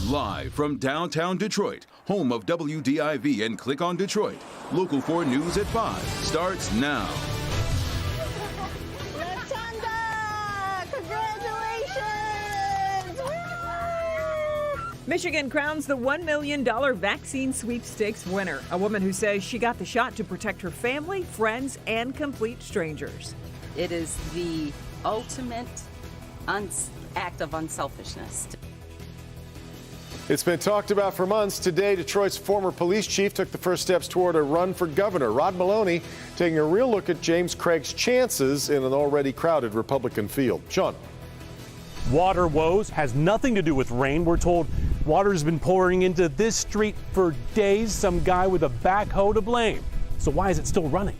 Live from downtown Detroit, home of WDIV and Click on Detroit, Local 4 News at 5 starts now. Michigan crowns the $1 million vaccine sweepstakes winner, a woman who says she got the shot to protect her family, friends, and complete strangers. It is the ultimate act of unselfishness. It's been talked about for months. Today, Detroit's former police chief took the first steps toward a run for governor. Rod Maloney taking a real look at James Craig's chances in an already crowded Republican field. Sean. Water woes has nothing to do with rain. We're told water has been pouring into this street for days. Some guy with a backhoe to blame. So why is it still running?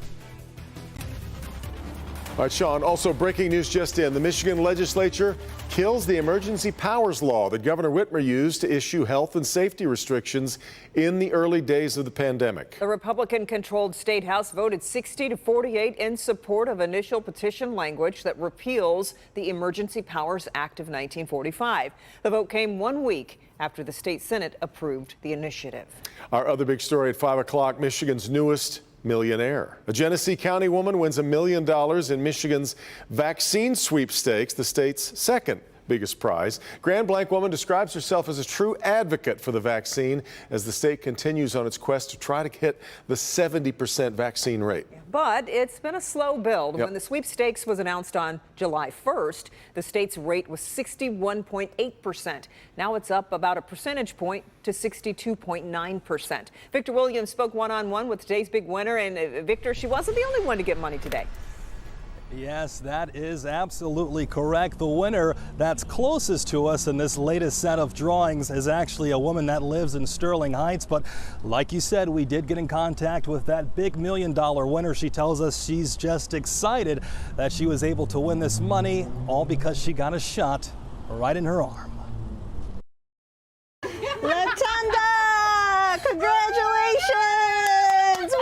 All right, Sean, also breaking news just in. The Michigan legislature kills the emergency powers law that Governor Whitmer used to issue health and safety restrictions in the early days of the pandemic. The Republican-controlled state house voted 60-48 in support of initial petition language that repeals the Emergency Powers Act of 1945. The vote came 1 week after the state Senate approved the initiative. Our other big story at 5 o'clock, Michigan's newest millionaire. A Genesee County woman wins $1 million in Michigan's vaccine sweepstakes, the state's second biggest prize. Grand Blanc woman describes herself as a true advocate for the vaccine as the state continues on its quest to try to hit the 70% vaccine rate. But it's been a slow build. Yep. When the sweepstakes was announced on July 1st, the state's rate was 61.8%. Now it's up about a percentage point to 62.9%. Victor Williams spoke one-on-one with today's big winner. And Victor, she wasn't the only one to get money today. Yes, that is absolutely correct. The winner that's closest to us in this latest set of drawings is actually a woman that lives in Sterling Heights. But like you said, we did get in contact with that big $1 million winner. She tells us she's just excited that she was able to win this money, all because she got a shot right in her arm. Latanda! Congratulations!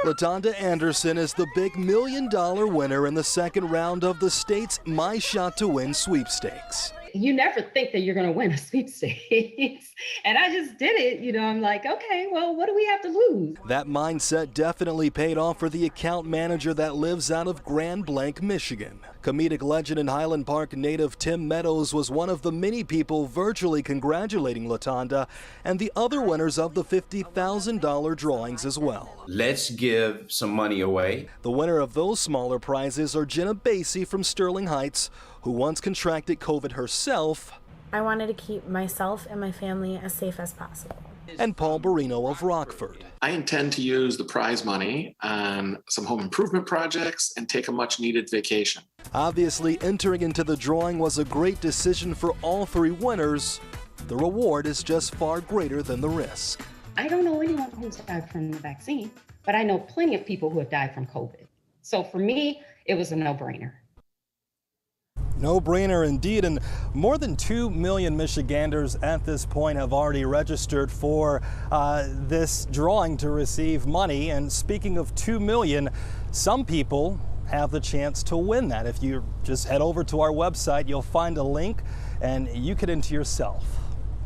LaTonda Anderson is the big $1 million winner in the second round of the state's My Shot to Win sweepstakes. You never think that you're going to win a sweepstakes. And I just did it. You know, I'm like, okay, well, what do we have to lose? That mindset definitely paid off for the account manager that lives out of Grand Blanc, Michigan. Comedic legend and Highland Park native Tim Meadows was one of the many people virtually congratulating LaTonda and the other winners of the $50,000 drawings as well. Let's give some money away. The winner of those smaller prizes are Jenna Basie from Sterling Heights, who once contracted COVID herself. I wanted to keep myself and my family as safe as possible. And Paul Barino of Rockford. I intend to use the prize money on some home improvement projects and take a much needed vacation. Obviously, entering into the drawing was a great decision for all three winners. The reward is just far greater than the risk. I don't know anyone who's died from the vaccine, but I know plenty of people who have died from COVID. So for me, it was a no-brainer. No-brainer indeed, and more than 2 million Michiganders at this point have already registered for this drawing to receive money. And speaking of 2 million, some people have the chance to win that. If you just head over to our website, you'll find a link and you can enter yourself.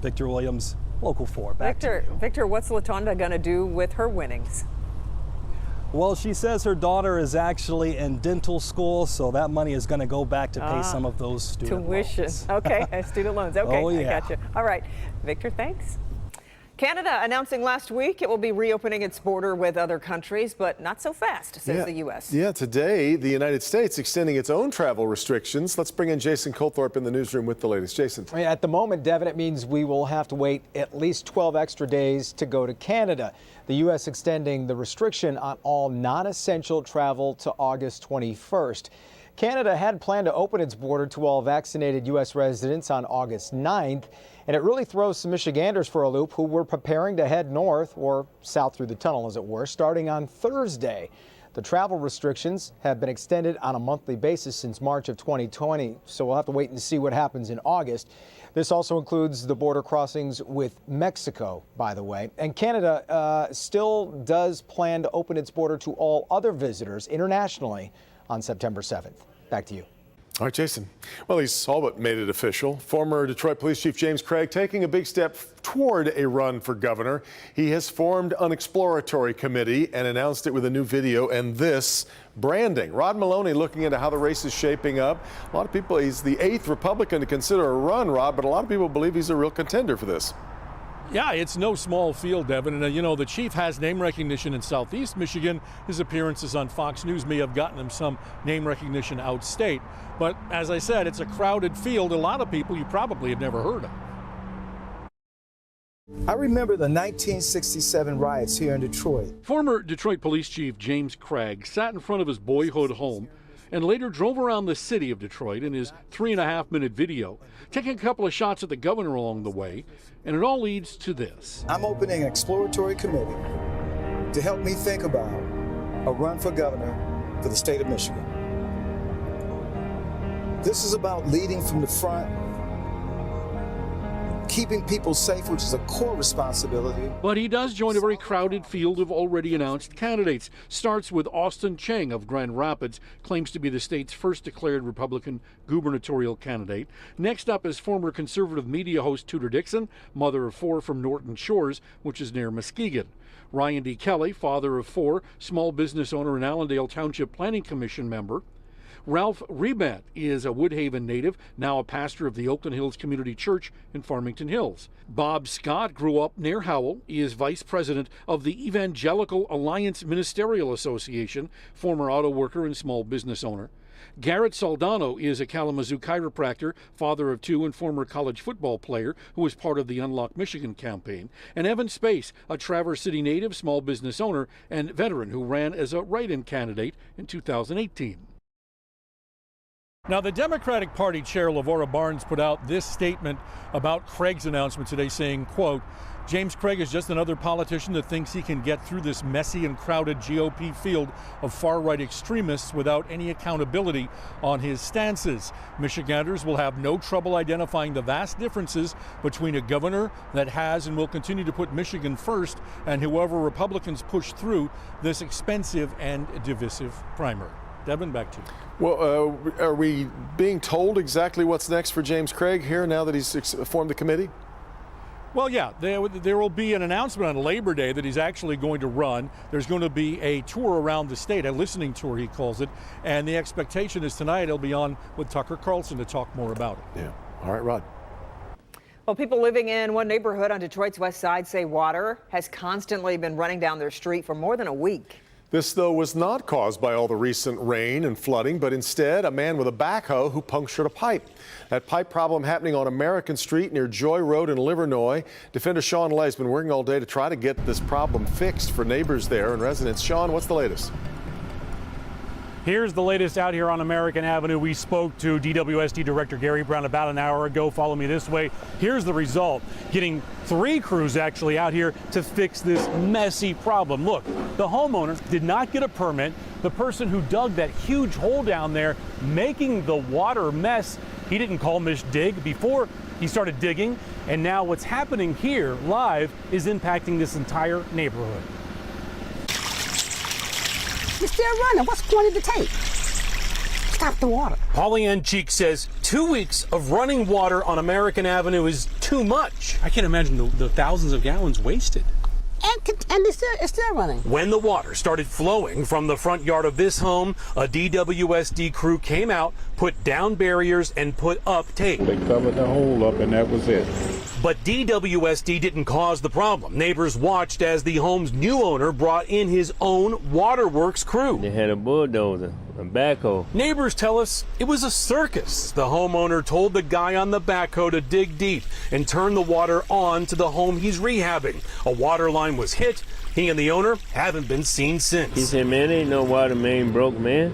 Victor Williams, Local 4. Back to you. Victor, what's LaTonda going to do with her winnings? Well, she says her daughter is actually in dental school, so that money is going to go back to pay some of those student loans. Okay, student loans. Okay, oh, yeah. I got you. All right, Victor, thanks. Canada announcing last week it will be reopening its border with other countries, but not so fast, says the U.S. Yeah, today the United States extending its own travel restrictions. Let's bring in Jason Colthorpe in the newsroom with the latest. Jason. At the moment, Devin, it means we will have to wait at least 12 extra days to go to Canada. The U.S. extending the restriction on all non-essential travel to August 21st. Canada had planned to open its border to all vaccinated U.S. residents on August 9th, and it really throws some Michiganders for a loop who were preparing to head north or south through the tunnel, as it were, starting on Thursday. The travel restrictions have been extended on a monthly basis since March of 2020, so we'll have to wait and see what happens in August. This also includes the border crossings with Mexico, by the way. And Canada still does plan to open its border to all other visitors internationally on September 7th. Back to you. All right, Jason. Well, he's all but made it official. Former Detroit Police Chief James Craig taking a big step toward a run for governor. He has formed an exploratory committee and announced it with a new video and this branding. Rod Maloney looking into how the race is shaping up. A lot of people, he's the 8th Republican to consider a run, Rod, but a lot of people believe he's a real contender for this. Yeah, it's no small field, Devin. And, you know, the chief has name recognition in Southeast Michigan. His appearances on Fox News may have gotten him some name recognition outstate. But as I said, it's a crowded field. A lot of people you probably have never heard of. I remember the 1967 riots here in Detroit. Former Detroit Police Chief James Craig sat in front of his boyhood home and later drove around the city of Detroit in his 3.5-minute video, taking a couple of shots at the governor along the way. And it all leads to this. I'm opening an exploratory committee to help me think about a run for governor for the state of Michigan. This is about leading from the front, keeping people safe, which is a core responsibility. But he does join a very crowded field of already announced candidates. Starts with Austin Cheng of Grand Rapids, claims to be the state's first declared Republican gubernatorial candidate. Next up is former conservative media host Tudor Dixon, mother of 4 from Norton Shores, which is near Muskegon. Ryan D. Kelly, father of 4, small business owner and Allendale Township Planning Commission member. Ralph Rebat is a Woodhaven native, now a pastor of the Oakland Hills Community Church in Farmington Hills. Bob Scott grew up near Howell. He is vice president of the Evangelical Alliance Ministerial Association, former auto worker and small business owner. Garrett Soldano is a Kalamazoo chiropractor, father of 2 and former college football player who was part of the Unlock Michigan campaign. And Evan Space, a Traverse City native, small business owner, and veteran who ran as a write-in candidate in 2018. Now, the Democratic Party chair, Lavora Barnes, put out this statement about Craig's announcement today saying, quote, James Craig is just another politician that thinks he can get through this messy and crowded GOP field of far-right extremists without any accountability on his stances. Michiganders will have no trouble identifying the vast differences between a governor that has and will continue to put Michigan first and whoever Republicans push through this expensive and divisive primary. Devin, back to you. Well, are we being told exactly what's next for James Craig here now that he's formed the committee? Well, yeah, there will be an announcement on Labor Day that he's actually going to run. There's going to be a tour around the state, a listening tour, he calls it. And the expectation is tonight he'll be on with Tucker Carlson to talk more about it. Yeah. All right, Rod. Well, people living in one neighborhood on Detroit's west side say water has constantly been running down their street for more than a week. This, though, was not caused by all the recent rain and flooding, but instead a man with a backhoe who punctured a pipe. That pipe problem happening on American Street near Joy Road in Livernois. Defender Sean Lay has been working all day to try to get this problem fixed for neighbors there and residents. Sean, what's the latest? Here's the latest out here on American Avenue. We spoke to DWSD Director Gary Brown about an hour ago. Follow me this way. Here's the result. Getting 3 crews actually out here to fix this messy problem. Look, the homeowner did not get a permit. The person who dug that huge hole down there, making the water mess, he didn't call Mish Dig before he started digging. And now what's happening here live is impacting this entire neighborhood. It's still running. What's the point of the tape? Stop the water. Pollyann Cheek says 2 weeks of running water on American Avenue is too much. I can't imagine the thousands of gallons wasted. And it's still running. When the water started flowing from the front yard of this home, a DWSD crew came out, put down barriers, and put up tape. They covered the hole up, and that was it. But DWSD didn't cause the problem. Neighbors watched as the home's new owner brought in his own waterworks crew. They had a bulldozer, a backhoe. Neighbors tell us it was a circus. The homeowner told the guy on the backhoe to dig deep and turn the water on to the home he's rehabbing. A water line was hit. He and the owner haven't been seen since. He said, man, ain't no water main broke, man.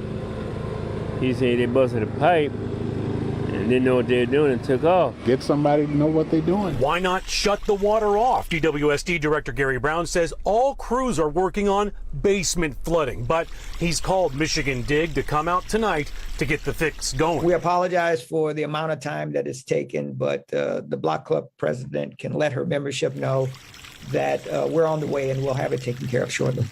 He said they busted a pipe and didn't know what they were doing and took off. Get somebody to know what they're doing. Why not shut the water off? DWSD Director Gary Brown says all crews are working on basement flooding, but he's called Michigan Dig to come out tonight to get the fix going. We apologize for the amount of time that it's taken, but the Block Club president can let her membership know that we're on the way and we'll have it taken care of shortly.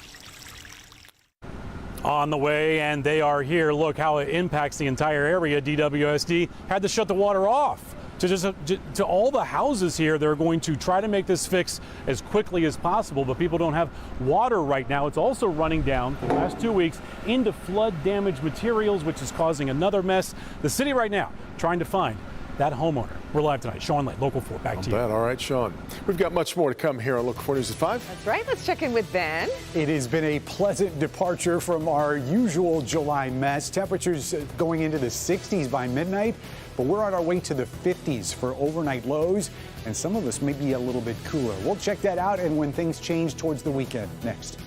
On the way, and they are here. Look how it impacts the entire area. DWSD had to shut the water off to all the houses here. They're going to try to make this fix as quickly as possible, but people don't have water right now. It's also running down the last 2 weeks into flood damaged materials, which is causing another mess. The city right now trying to find that homeowner. We're live tonight. Sean Lane, Local 4, back to you. All right, Sean. We've got much more to come here on Local 4 News at 5. That's right. Let's check in with Ben. It has been a pleasant departure from our usual July mess. Temperatures going into the 60s by midnight, but we're on our way to the 50s for overnight lows, and some of us may be a little bit cooler. We'll check that out and when things change towards the weekend next.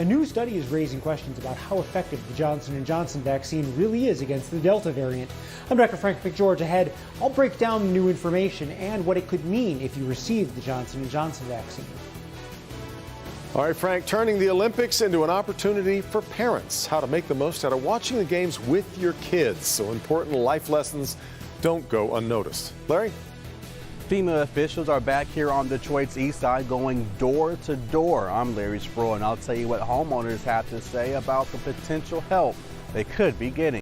A new study is raising questions about how effective the Johnson & Johnson vaccine really is against the Delta variant. I'm Dr. Frank McGeorge. Ahead, I'll break down the new information and what it could mean if you receive the Johnson & Johnson vaccine. All right, Frank, turning the Olympics into an opportunity for parents. How to make the most out of watching the games with your kids. So important life lessons don't go unnoticed. Larry? FEMA officials are back here on Detroit's east side going door to door. I'm Larry Sproul, and I'll tell you what homeowners have to say about the potential help they could be getting.